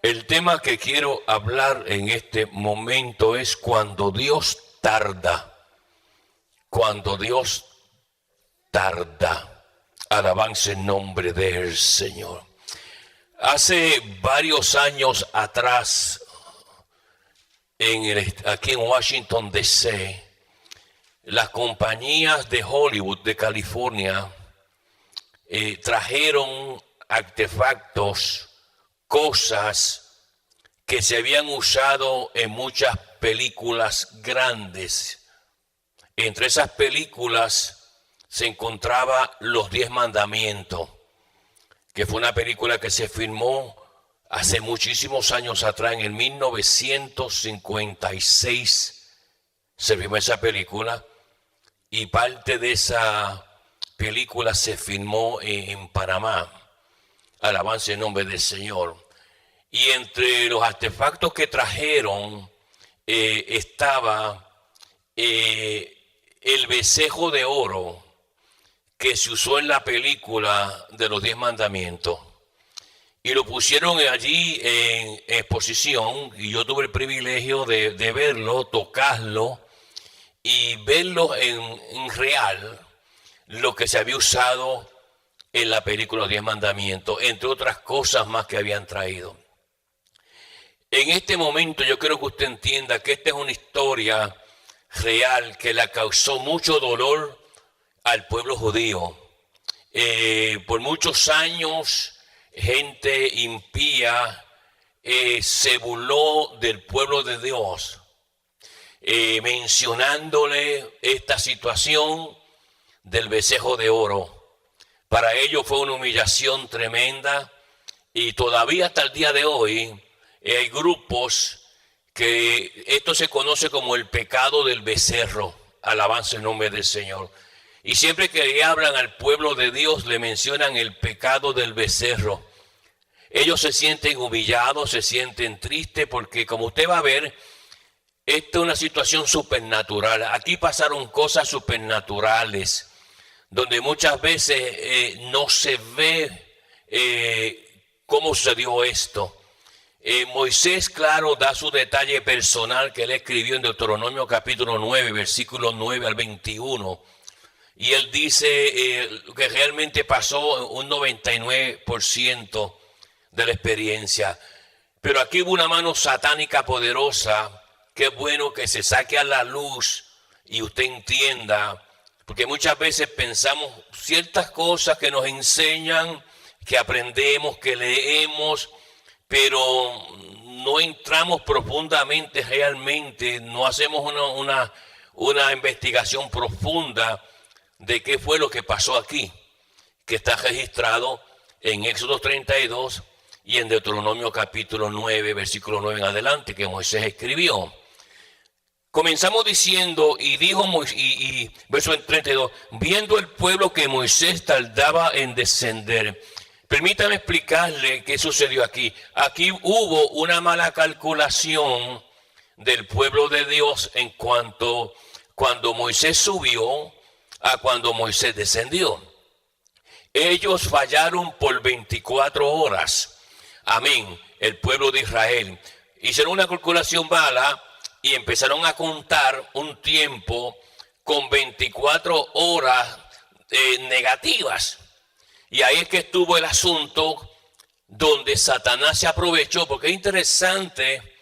El tema que quiero hablar en este momento es cuando Dios tarda. Cuando Dios tarda. Alabanza en nombre del Señor. Hace varios años atrás, aquí en Washington, D.C., las compañías de Hollywood de California trajeron artefactos, cosas que se habían usado en muchas películas grandes. Entre esas películas se encontraba Los 10 Mandamientos, que fue una película que se filmó hace muchísimos años atrás, en el 1956 se filmó esa película, y parte de esa película se filmó en Panamá. Alabanza en nombre del Señor. Y entre los artefactos que trajeron estaba el becerro de oro que se usó en la película de los 10 mandamientos. Y lo pusieron allí en exposición, y yo tuve el privilegio de verlo, tocarlo y verlo en real, lo que se había usado en la película Los 10 Mandamientos, entre otras cosas más que habían traído. En este momento yo quiero que usted entienda que esta es una historia real que le causó mucho dolor al pueblo judío. Por muchos años, gente impía se burló del pueblo de Dios, mencionándole esta situación del becerro de oro. Para ellos fue una humillación tremenda, y todavía hasta el día de hoy hay grupos que esto se conoce como el pecado del becerro. Alabanza en nombre del Señor. Y siempre que le hablan al pueblo de Dios le mencionan el pecado del becerro. Ellos se sienten humillados, se sienten tristes, porque como usted va a ver, esta es una situación supernatural. Aquí pasaron cosas supernaturales, donde muchas veces no se ve cómo sucedió esto. Moisés, claro, da su detalle personal que él escribió en Deuteronomio capítulo 9, versículos 9 al 21. Y él dice que realmente pasó un 99% de la experiencia. Pero aquí hubo una mano satánica poderosa, que es bueno que se saque a la luz y usted entienda. Porque muchas veces pensamos ciertas cosas que nos enseñan, que aprendemos, que leemos, pero no entramos profundamente realmente, no hacemos una investigación profunda de qué fue lo que pasó aquí, que está registrado en Éxodo 32 y en Deuteronomio capítulo 9, versículo 9 en adelante, que Moisés escribió. Comenzamos diciendo, y dijo Moisés, y verso 32, viendo el pueblo que Moisés tardaba en descender. Permítame explicarle qué sucedió aquí. Aquí hubo una mala calculación del pueblo de Dios en cuanto cuando Moisés subió a cuando Moisés descendió. Ellos fallaron por 24 horas. Amén. El pueblo de Israel. Hicieron una calculación mala y empezaron a contar un tiempo con 24 horas negativas. Y ahí es que estuvo el asunto donde Satanás se aprovechó, porque es interesante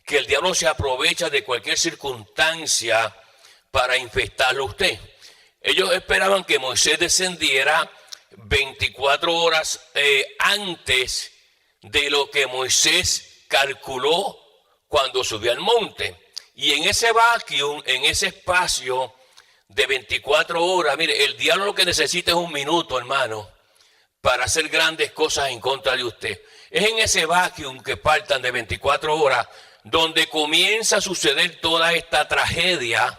que el diablo se aprovecha de cualquier circunstancia para infestarlo a usted. Ellos esperaban que Moisés descendiera 24 horas antes de lo que Moisés calculó cuando subió al monte. Y en ese vacuum, en ese espacio de 24 horas, mire, el diablo lo que necesita es un minuto, hermano, para hacer grandes cosas en contra de usted. Es en ese vacuum que faltan de 24 horas donde comienza a suceder toda esta tragedia,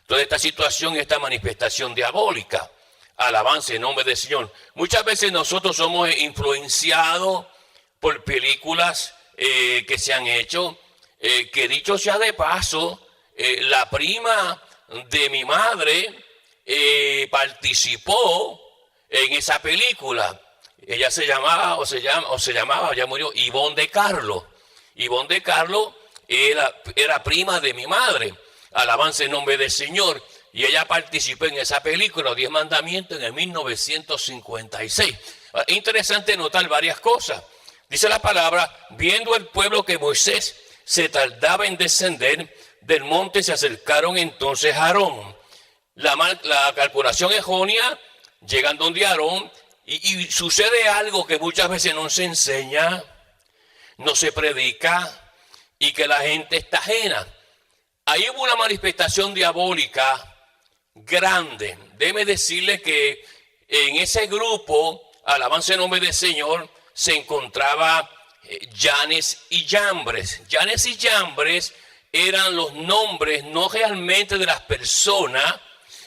toda esta situación, esta manifestación diabólica. Alabanza en nombre del Señor. Muchas veces nosotros somos influenciados por películas que se han hecho, que dicho sea de paso, la prima de mi madre participó en esa película. Ella se llamaba, ya murió, Ivonne de Carlos. Ivonne de Carlos era prima de mi madre. Alabanza el nombre del Señor. Y ella participó en esa película, Los 10 Mandamientos, en el 1956. Interesante notar varias cosas. Dice la palabra, viendo el pueblo que Moisés se tardaba en descender del monte, se acercaron entonces a Aarón. La calculación errónea, llegan donde Aarón, y sucede algo que muchas veces no se enseña, no se predica, y que la gente está ajena. Ahí hubo una manifestación diabólica grande. Déjeme decirle que en ese grupo, alabanza el nombre del Señor, se encontraba Janes y Jambres. Janes y Jambres eran los nombres no realmente de las personas,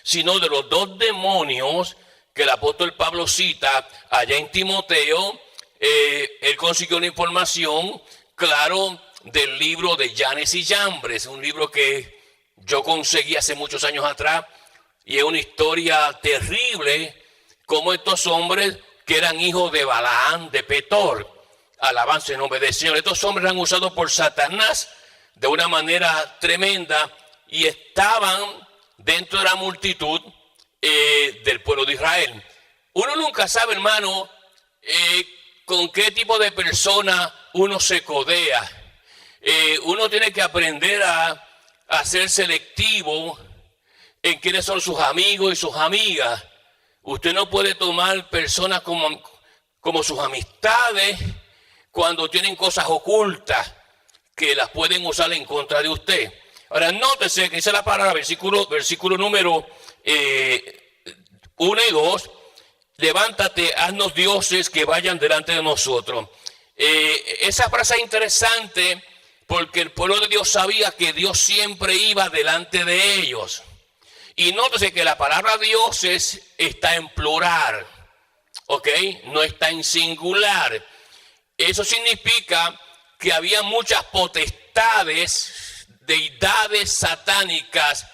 sino de los dos demonios que el apóstol Pablo cita allá en Timoteo. Él consiguió una información, claro, del libro de Janes y Jambres, un libro que yo conseguí hace muchos años atrás, y es una historia terrible, como estos hombres que eran hijos de Balaán, de Petor, alabanza en nombre del Señor, estos hombres eran usados por Satanás de una manera tremenda y estaban dentro de la multitud del pueblo de Israel. Uno nunca sabe, hermano, con qué tipo de persona uno se codea. Uno tiene que aprender a ser selectivo en quiénes son sus amigos y sus amigas. Usted no puede tomar personas como sus amistades cuando tienen cosas ocultas que las pueden usar en contra de usted. Ahora, nótese que dice la palabra, versículo número 1 y 2, levántate, haznos dioses que vayan delante de nosotros. Esa frase es interesante porque el pueblo de Dios sabía que Dios siempre iba delante de ellos. Y nótese que la palabra dioses está en plural, ¿ok? No está en singular. Eso significa que había muchas potestades, deidades satánicas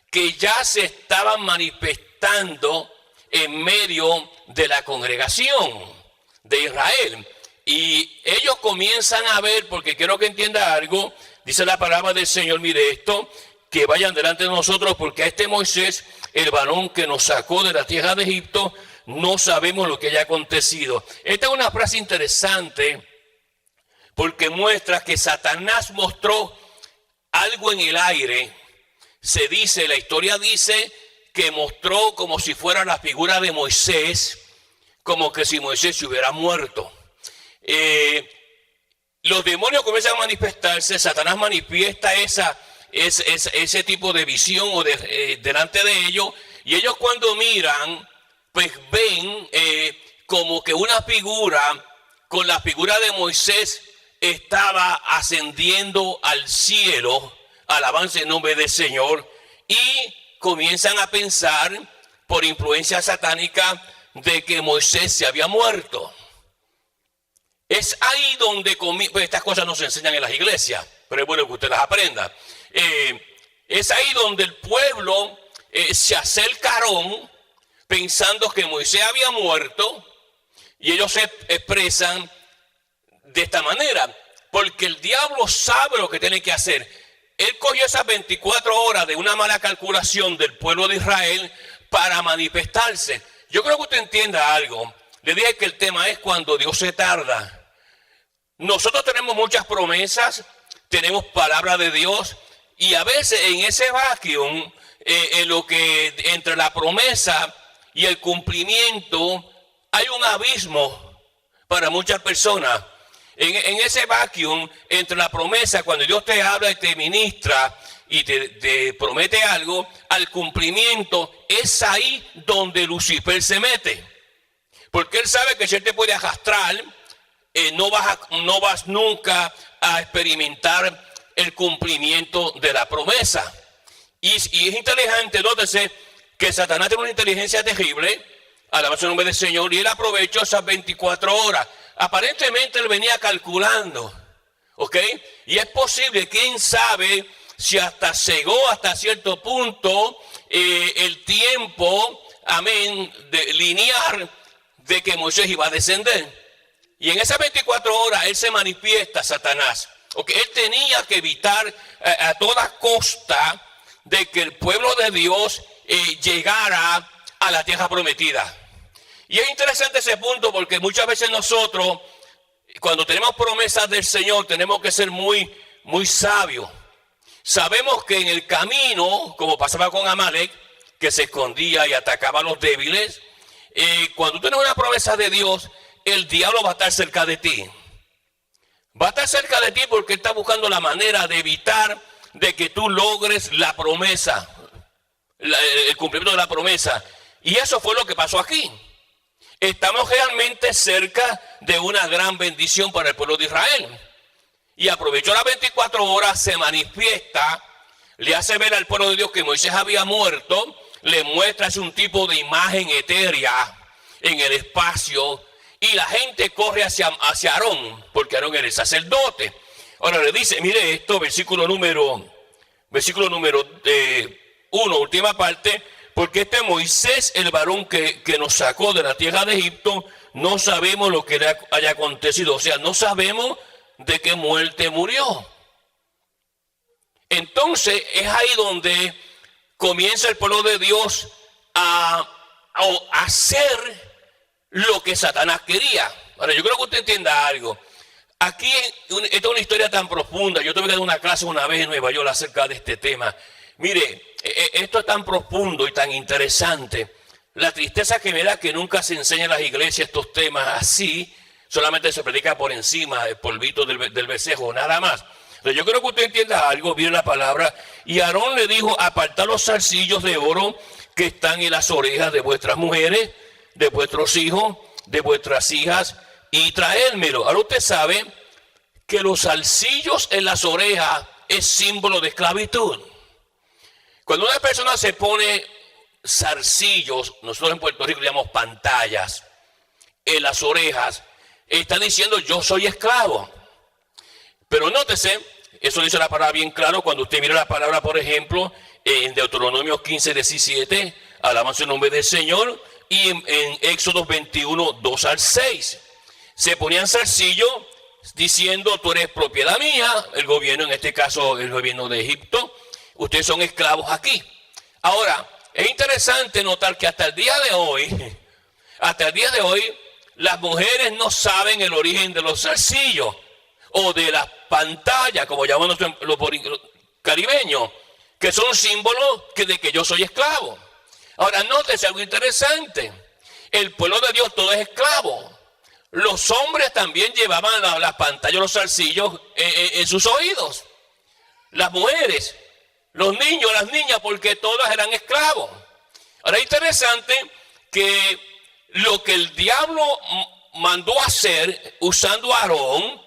que ya se estaban manifestando en medio de la congregación de Israel. Y ellos comienzan a ver, porque quiero que entienda algo, dice la palabra del Señor, mire esto, que vayan delante de nosotros, porque a este Moisés, el varón que nos sacó de la tierra de Egipto, no sabemos lo que haya acontecido. Esta es una frase interesante, porque muestra que Satanás mostró algo en el aire. Se dice, la historia dice, que mostró como si fuera la figura de Moisés, como que si Moisés se hubiera muerto. Los demonios comienzan a manifestarse, Satanás manifiesta ese tipo de visión o delante de ellos, y ellos cuando miran, pues ven como que una figura con la figura de Moisés estaba ascendiendo al cielo, alabanza en nombre del Señor, y comienzan a pensar por influencia satánica de que Moisés se había muerto. Es ahí donde pues estas cosas no se enseñan en las iglesias, pero es bueno que usted las aprenda. Es ahí donde el pueblo se acercaron pensando que Moisés había muerto, y ellos se expresan de esta manera, porque el diablo sabe lo que tiene que hacer. Él cogió esas 24 horas de una mala calculación del pueblo de Israel para manifestarse. Yo creo que usted entienda algo. Le dije que el tema es cuando Dios se tarda. Nosotros tenemos muchas promesas, tenemos palabra de Dios, y a veces en ese vacuum, en lo que entre la promesa y el cumplimiento, hay un abismo para muchas personas. En ese vacuum entre la promesa, cuando Dios te habla y te ministra y te promete algo, al cumplimiento, es ahí donde Lucifer se mete. Porque él sabe que si él te puede arrastrar, no vas nunca a experimentar el cumplimiento de la promesa. Y es inteligente, nótese que Satanás tiene una inteligencia terrible, alabanza el nombre del Señor, y él aprovechó esas 24 horas. Aparentemente él venía calculando, ¿ok? Y es posible, quién sabe, si hasta cegó hasta cierto punto el tiempo, amén, lineal de que Moisés iba a descender. Y en esas 24 horas él se manifiesta, Satanás, porque él tenía que evitar a toda costa de que el pueblo de Dios llegara a la tierra prometida. Y es interesante ese punto porque muchas veces nosotros, cuando tenemos promesas del Señor, tenemos que ser muy sabios. Sabemos que en el camino, como pasaba con Amalek, que se escondía y atacaba a los débiles, cuando tú tienes una promesa de Dios, el diablo va a estar cerca de ti. Va a estar cerca de ti porque está buscando la manera de evitar de que tú logres la promesa, el cumplimiento de la promesa. Y eso fue lo que pasó aquí. Estamos realmente cerca de una gran bendición para el pueblo de Israel. Y aprovechó las 24 horas, se manifiesta, le hace ver al pueblo de Dios que Moisés había muerto, le muestra un tipo de imagen etérea en el espacio, y la gente corre hacia Aarón, porque Aarón era el sacerdote. Ahora le dice, mire esto, versículo número 1, última parte, porque este Moisés, el varón que nos sacó de la tierra de Egipto, no sabemos lo que le haya acontecido, o sea, no sabemos de qué muerte murió. Entonces es ahí donde comienza el pueblo de Dios a hacer lo que Satanás quería. Ahora, yo creo que usted entienda algo. Aquí esta es una historia tan profunda. Yo tuve que dar una clase una vez en Nueva York acerca de este tema. Mire, esto es tan profundo y tan interesante. La tristeza que me da que nunca se enseña en las iglesias estos temas así. Solamente se predica por encima, el polvito del becerro, nada más. Entonces, yo creo que usted entienda algo, viene la palabra. Y Aarón le dijo, apartad los zarcillos de oro que están en las orejas de vuestras mujeres, de vuestros hijos, de vuestras hijas, y traérmelo. Ahora usted sabe que los zarcillos en las orejas es símbolo de esclavitud. Cuando una persona se pone zarcillos, nosotros en Puerto Rico le llamamos pantallas, en las orejas, está diciendo yo soy esclavo. Pero nótese, eso dice la palabra bien claro cuando usted mira la palabra, por ejemplo, en Deuteronomio 15:17, alabamos el nombre del Señor, y en Éxodo 21, 2 al 6. Se ponían zarcillos diciendo tú eres propiedad mía, el gobierno, en este caso el gobierno de Egipto, ustedes son esclavos aquí. Ahora, es interesante notar que hasta el día de hoy, las mujeres no saben el origen de los zarcillos o de las pantallas, como llamamos los caribeños, que son símbolos de que yo soy esclavo. Ahora, nótese algo interesante. El pueblo de Dios todo es esclavo. Los hombres también llevaban las pantallas, los zarcillos en sus oídos. Las mujeres, los niños, las niñas, porque todas eran esclavos. Ahora, es interesante que lo que el diablo mandó hacer usando a Aarón,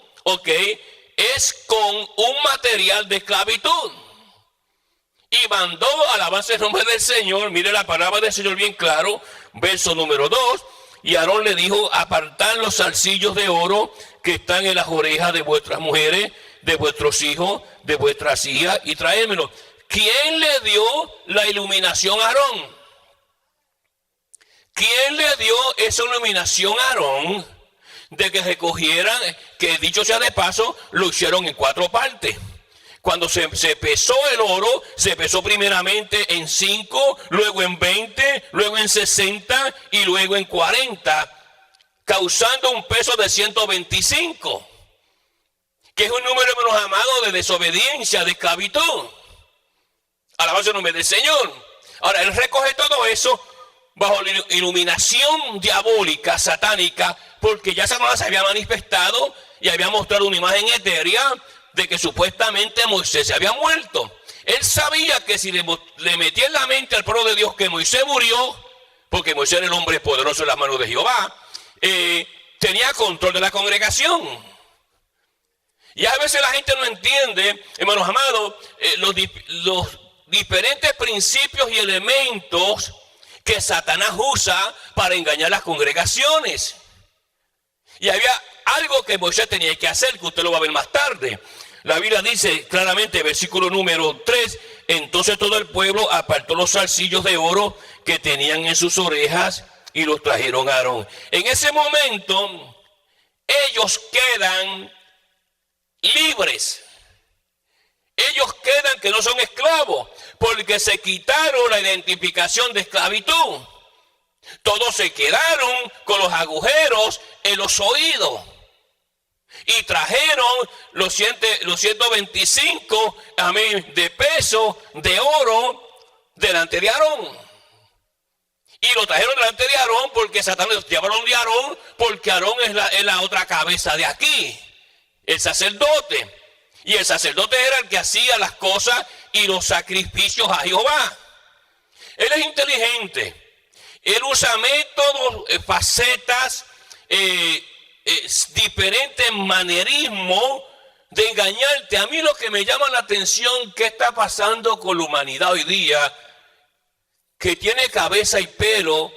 es con un material de esclavitud. Y mandó, alabanza el nombre del Señor, mire la palabra del Señor bien claro, verso número 2, y Aarón le dijo, apartad los zarcillos de oro que están en las orejas de vuestras mujeres, de vuestros hijos, de vuestras hijas, y traédmelo. ¿Quién le dio la iluminación a Aarón? ¿Quién le dio esa iluminación a Aarón de que recogieran, que dicho sea de paso, lo hicieron en 4 partes? Cuando se pesó el oro, se pesó primeramente en 5, luego en 20, luego en 60 y luego en 40, causando un peso de 125, que es un número, hermanos amados, de desobediencia, de esclavitud. Alabado el nombre del Señor. Ahora, él recoge todo eso bajo la iluminación diabólica, satánica, porque ya Satanás se había manifestado y había mostrado una imagen etérea de que supuestamente Moisés se había muerto. Él sabía que si le metía en la mente al pueblo de Dios que Moisés murió, porque Moisés era el hombre poderoso en las manos de Jehová, tenía control de la congregación. Y a veces la gente no entiende, hermanos amados, los diferentes principios y elementos que Satanás usa para engañar las congregaciones. Y había algo que Moisés tenía que hacer, que usted lo va a ver más tarde. La Biblia dice claramente, versículo número 3, entonces todo el pueblo apartó los zarcillos de oro que tenían en sus orejas y los trajeron a Aarón. En ese momento, ellos quedan libres. Ellos quedan que no son esclavos porque se quitaron la identificación de esclavitud. Todos se quedaron con los agujeros en los oídos y trajeron los 125 de peso de oro delante de Aarón. Y lo trajeron delante de Aarón porque Satanás los llevaron de Aarón, porque Aarón es la otra cabeza de aquí, el sacerdote. Y el sacerdote era el que hacía las cosas y los sacrificios a Jehová. Él es inteligente. Él usa métodos, facetas, diferentes manerismos de engañarte. A mí lo que me llama la atención, ¿qué está pasando con la humanidad hoy día? Que tiene cabeza y pelo,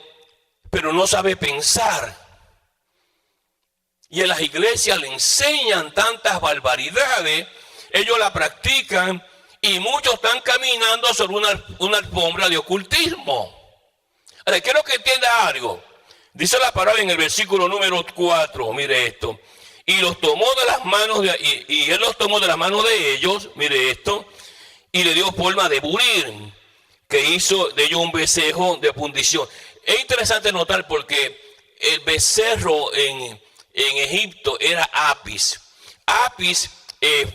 pero no sabe pensar. Y en las iglesias le enseñan tantas barbaridades, ellos la practican y muchos están caminando sobre una alfombra de ocultismo. Ahora, quiero que entienda algo. Dice la palabra en el versículo número 4, mire esto. Y los tomó de las manos y él los tomó de las manos de ellos, mire esto, y le dio forma de burir, que hizo de ellos un becerro de fundición. Es interesante notar porque el becerro en Egipto era Apis. Apis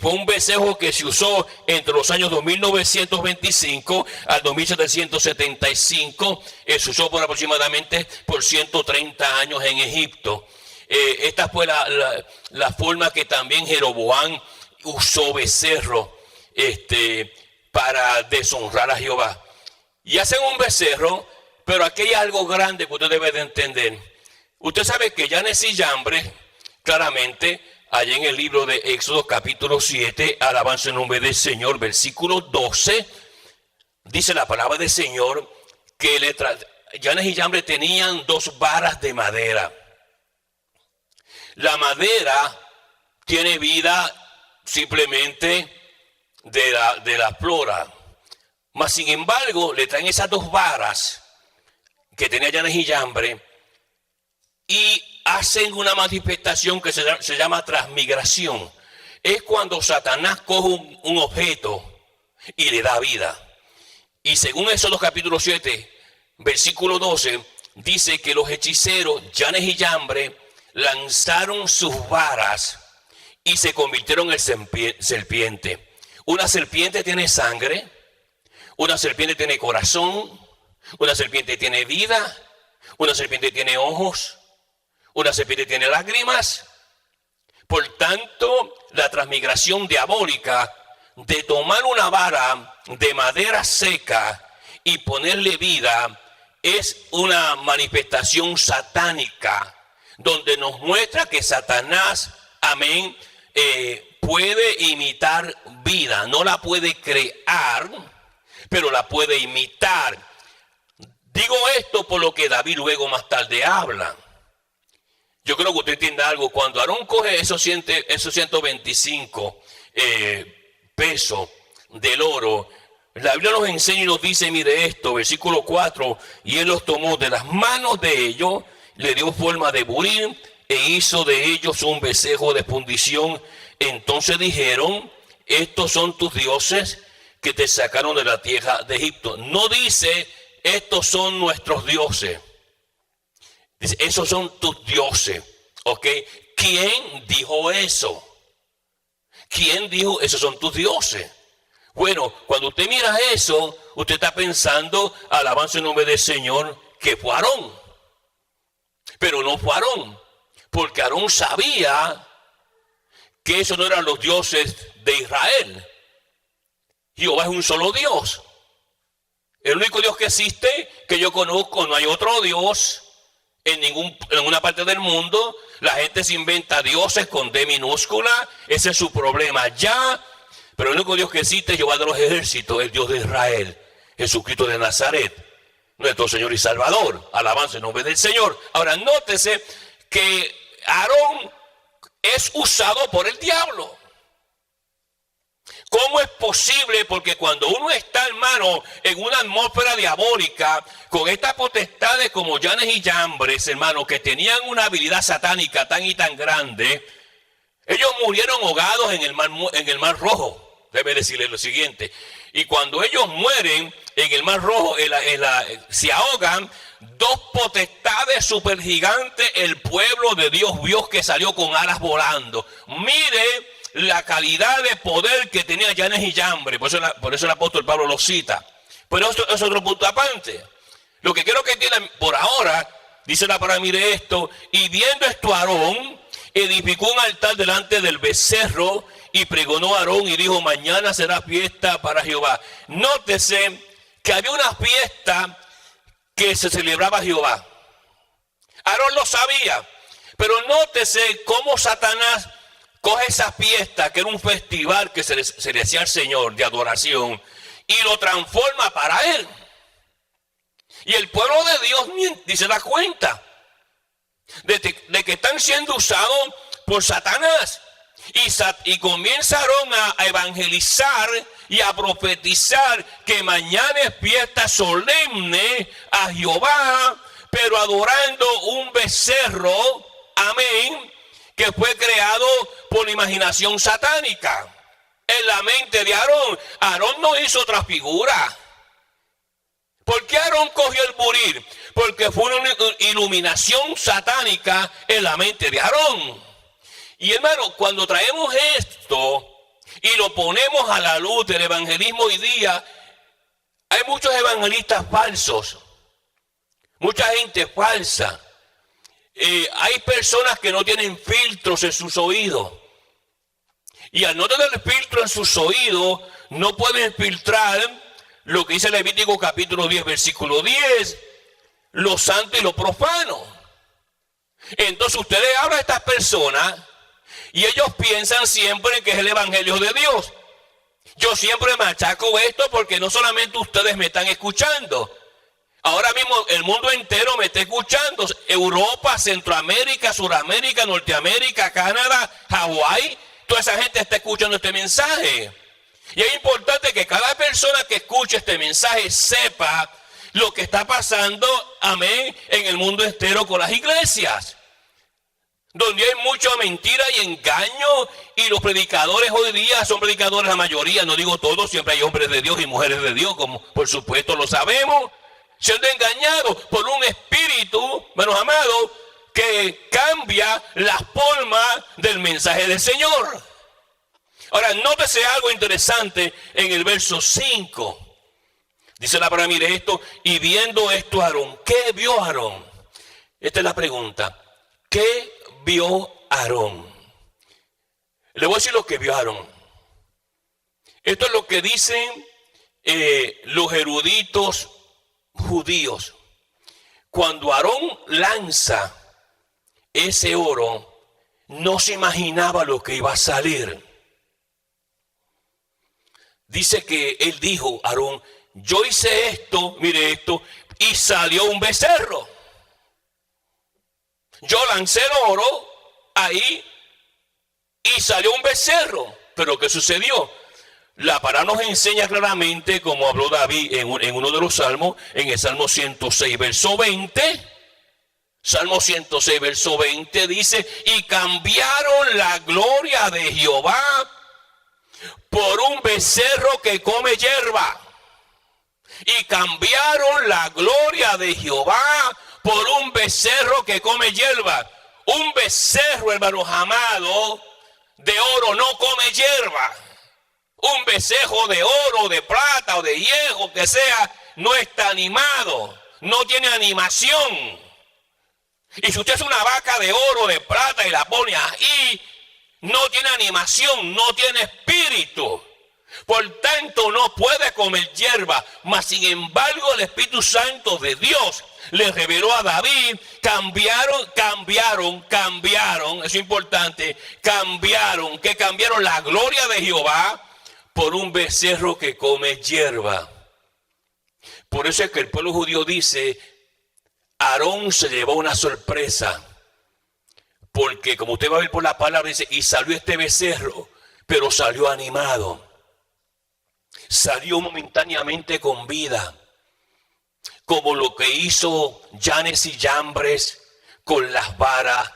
fue un becerro que se usó entre los años 2925 al 2775. Se usó por aproximadamente por 130 años en Egipto. Esta fue la forma que también Jeroboam usó becerro para deshonrar a Jehová. Y hacen un becerro, pero aquí hay algo grande que usted debe de entender. Usted sabe que Yanes y Yambre, claramente, allí en el libro de Éxodo capítulo 7, alabanza en nombre del Señor, versículo 12, dice la palabra del Señor que Yanes y Yambre tenían 2 varas de madera. La madera tiene vida simplemente de la flora. Mas sin embargo, le traen esas 2 varas que tenía Yanes y Yambre y hacen una manifestación que se llama transmigración. Es cuando Satanás coge un objeto y le da vida. Y según Éxodo capítulo 7, versículo 12, dice que los hechiceros, Yanes y Yambre, lanzaron sus varas y se convirtieron en serpiente. Una serpiente tiene sangre, una serpiente tiene corazón, una serpiente tiene vida, una serpiente tiene ojos, una serpiente tiene lágrimas. Por tanto, la transmigración diabólica de tomar una vara de madera seca y ponerle vida es una manifestación satánica, donde nos muestra que Satanás, amén, puede imitar vida. No la puede crear, pero la puede imitar. Digo esto por lo que David luego más tarde habla. Yo creo que usted entienda algo. Cuando Aarón coge esos 125 pesos del oro, la Biblia nos enseña y nos dice, mire esto, versículo 4, y él los tomó de las manos de ellos, le dio forma de burir e hizo de ellos un becerro de fundición. Entonces dijeron, estos son tus dioses que te sacaron de la tierra de Egipto. No dice, estos son nuestros dioses. Dice, esos son tus dioses. ¿Ok? ¿Quién dijo eso? ¿Quién dijo, esos son tus dioses? Bueno, cuando usted mira eso, usted está pensando, alabanza en nombre del Señor, que fue Aarón. Pero no fue Aarón, porque Aarón sabía que esos no eran los dioses de Israel. Jehová es un solo Dios. El único Dios que existe, que yo conozco, no hay otro Dios en ninguna parte del mundo. La gente se inventa dioses con D minúscula, ese es su problema ya. Pero el único Dios que existe es Jehová de los ejércitos, el Dios de Israel, Jesucristo de Nazaret, nuestro Señor y Salvador. Alabanza en nombre del Señor. Ahora nótese que Aarón es usado por el diablo. ¿Cómo es posible? Porque cuando uno está, hermano, en una atmósfera diabólica, con estas potestades como Yanes y Yambres, hermano, que tenían una habilidad satánica tan y tan grande, Ellos murieron ahogados en el mar Rojo. Debe decirle lo siguiente. Y cuando ellos mueren en el mar Rojo, se ahogan, dos potestades supergigantes, el pueblo de Dios vio que salió con alas volando. Mire la calidad de poder que tenía Yanes y Yambre. Por eso el apóstol Pablo lo cita. Pero esto es otro punto aparte. Lo que quiero que entiendan por ahora, dice la palabra, mire esto. Y viendo esto Aarón, edificó un altar delante del becerro y pregonó a Aarón y dijo: mañana será fiesta para Jehová. Nótese que había una fiesta que se celebraba a Jehová. Aarón lo sabía, pero nótese cómo Satanás coge esa fiesta, que era un festival que se le hacía al Señor de adoración, y lo transforma para él. Y el pueblo de Dios ni se da cuenta de que están siendo usados por Satanás. Y comienza Aarón a evangelizar y a profetizar que mañana es fiesta solemne a Jehová, pero adorando un becerro, amén, que fue creado por la imaginación satánica en la mente de Aarón. Aarón no hizo otra figura. ¿Por qué Aarón cogió el buril? Porque fue una iluminación satánica en la mente de Aarón. Y hermano, cuando traemos esto y lo ponemos a la luz del evangelismo hoy día, hay muchos evangelistas falsos, mucha gente falsa. Hay personas que no tienen filtros en sus oídos. Y al no tener filtro en sus oídos, no pueden filtrar lo que dice Levítico capítulo 10, versículo 10, lo santo y lo profano. Entonces usted le habla a estas personas y ellos piensan siempre que es el evangelio de Dios. Yo siempre machaco esto porque no solamente ustedes me están escuchando. Ahora mismo el mundo entero me está escuchando. Europa, Centroamérica, Suramérica, Norteamérica, Canadá, Hawái. Toda esa gente está escuchando este mensaje. Y es importante que cada persona que escuche este mensaje sepa lo que está pasando, amén, en el mundo entero con las iglesias. Donde hay mucha mentira y engaño, y los predicadores hoy día son predicadores, la mayoría, no digo todos, siempre hay hombres de Dios y mujeres de Dios, como por supuesto lo sabemos, siendo engañados por un espíritu, hermanos amados, que cambia la forma del mensaje del Señor. Ahora, nótese algo interesante en el verso 5. Dice la palabra, mire esto, y viendo esto Aarón, ¿qué vio Aarón? Esta es la pregunta. ¿Qué vio Aarón? Le voy a decir lo que vio Aarón. Esto es lo que dicen los eruditos judíos. Cuando Aarón lanza ese oro, no se imaginaba lo que iba a salir. Dice que él dijo, Aarón, yo hice esto, mire esto, y salió un becerro. Yo lancé el oro ahí y salió un becerro. Pero ¿qué sucedió? La palabra nos enseña claramente, como habló David en uno de los salmos, en el Salmo 106, verso 20. Salmo 106, verso 20 dice, y cambiaron la gloria de Jehová por un becerro que come hierba. Y cambiaron la gloria de Jehová por un becerro que come hierba. Un becerro, hermanos amados, de oro no come hierba. Un becerro de oro, de plata o de hierro, que sea, no está animado, no tiene animación. Y si usted es una vaca de oro, de plata y la pone ahí, no tiene animación, no tiene espíritu. Por tanto, no puede comer hierba. Mas sin embargo, el Espíritu Santo de Dios le reveló a David, cambiaron, eso es importante, cambiaron la gloria de Jehová por un becerro que come hierba. Por eso es que el pueblo judío dice, Aarón se llevó una sorpresa. Porque como usted va a ver por la palabra, dice, y salió este becerro, pero salió animado. Salió momentáneamente con vida. Como lo que hizo Yanes y Yambres con las varas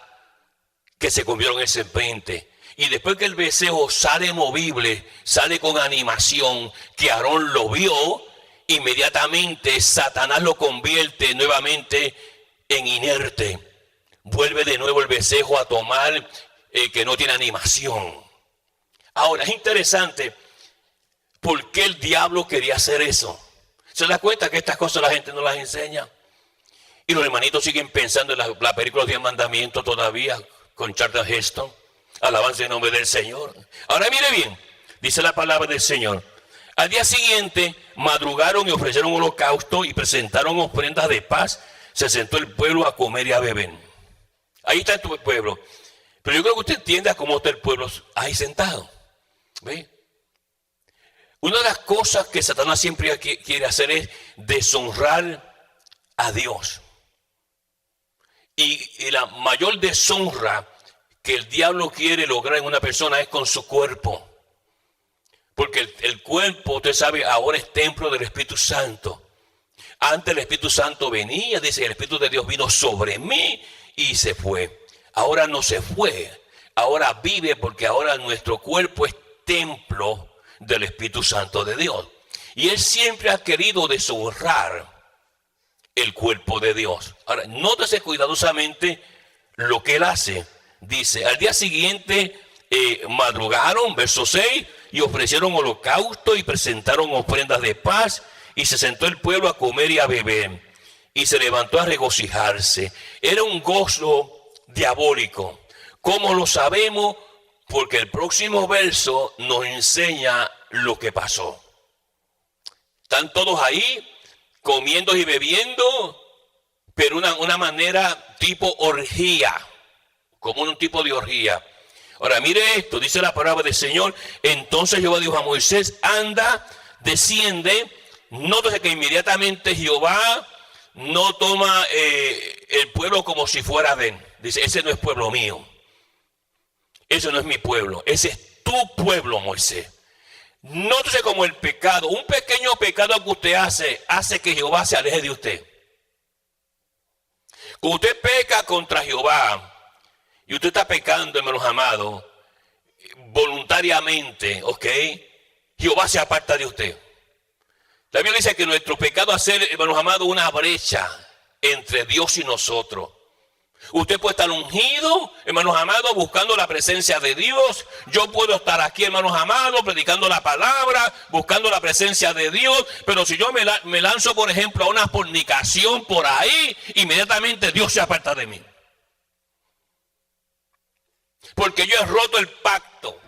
que se convirtieron en serpiente. Y después que el becerro sale movible, sale con animación, que Aarón lo vio, inmediatamente Satanás lo convierte nuevamente en inerte. Vuelve de nuevo el becerro a tomar que no tiene animación. Ahora, es interesante por qué el diablo quería hacer eso. ¿Se da cuenta que estas cosas la gente no las enseña? Y los hermanitos siguen pensando en la película Los 10 Mandamientos todavía, con Charlton Heston. Alabanza en nombre del Señor. Ahora mire bien, dice la palabra del Señor. Al día siguiente madrugaron y ofrecieron holocausto y presentaron ofrendas de paz. Se sentó el pueblo a comer y a beber. Ahí está el pueblo. Pero yo creo que usted entienda cómo está el pueblo ahí sentado. ¿Ve? Una de las cosas que Satanás siempre quiere hacer es deshonrar a Dios. Y la mayor deshonra que el diablo quiere lograr en una persona es con su cuerpo. Porque el cuerpo, usted sabe, ahora es templo del Espíritu Santo. Antes el Espíritu Santo venía, dice, el Espíritu de Dios vino sobre mí y se fue. Ahora no se fue, ahora vive, porque ahora nuestro cuerpo es templo del Espíritu Santo de Dios. Y él siempre ha querido deshonrar el cuerpo de Dios. Ahora, nótese cuidadosamente lo que él hace. Dice, al día siguiente madrugaron, verso 6, y ofrecieron holocausto y presentaron ofrendas de paz, y se sentó el pueblo a comer y a beber, y se levantó a regocijarse. Era un gozo diabólico. ¿Cómo lo sabemos? Porque el próximo verso nos enseña lo que pasó. Están todos ahí comiendo y bebiendo, pero una manera tipo orgía, como un tipo de orgía. Ahora mire esto, dice la palabra del Señor. Entonces Jehová dijo a Moisés, anda, desciende. Nótese que inmediatamente Jehová no toma el pueblo como si fuera de él. Dice, ese no es pueblo mío. Ese no es mi pueblo. Ese es tu pueblo, Moisés. Nótese como el pecado, un pequeño pecado que usted hace que Jehová se aleje de usted. Cuando usted peca contra Jehová, y usted está pecando, hermanos amados, voluntariamente, ¿ok? Jehová se aparta de usted. La Biblia dice que nuestro pecado hace, hermanos amados, una brecha entre Dios y nosotros. Usted puede estar ungido, hermanos amados, buscando la presencia de Dios. Yo puedo estar aquí, hermanos amados, predicando la palabra, buscando la presencia de Dios. Pero si yo me lanzo, por ejemplo, a una fornicación por ahí, inmediatamente Dios se aparta de mí. Porque yo he roto el pacto.